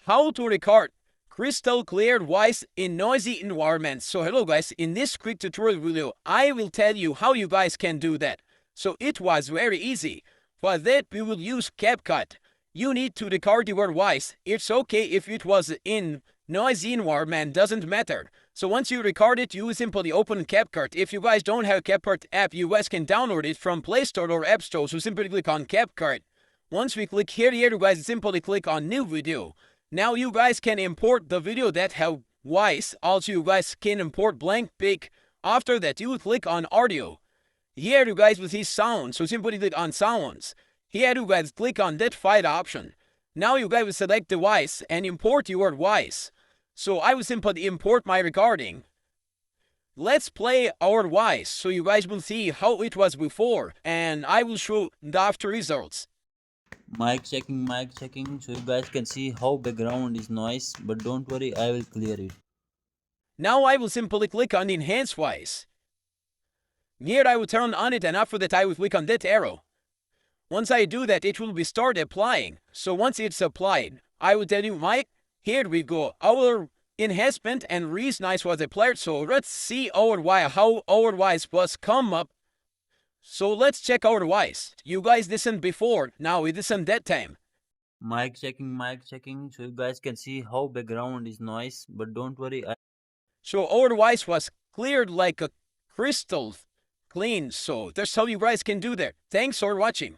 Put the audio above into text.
how to record crystal clear voice in noisy environments. So hello guys, in this quick tutorial video, I will tell you how you guys can do that. So it was very easy. For that we will use CapCut. You need to record your voice. It's okay if it was in noisy environment, doesn't matter. So once you record it, you simply open CapCut. If you guys don't have CapCut app, you guys can download it from Play Store or App Store. So simply click on CapCut. Once we click here, you guys simply click on new video. Now you guys can import the video that have voice. Also you guys can import blank pic. After that you click on audio. Here you guys will see sound. So simply click on sounds. Here you guys click on that file option. Now you guys will select the voice and import your voice. So I will simply import my recording. Let's play our voice so you guys will see how it was before and I will show the after results. Mic checking, so you guys can see how background is noise, but don't worry, I will clear it. Now I will simply click on enhance voice. Here I will turn on it and after that I will click on that arrow. Once I do that, it will be start applying. So once it's applied, I will tell you, Mike, here we go. Our enhancement and resize was applied. So let's see how our voice was come up. So let's check our voice. You guys listened before, now we listen that time. Mic checking, so you guys can see how background is noise, but don't worry. So our voice was cleared like a crystal clean. So that's how you guys can do that. Thanks for watching.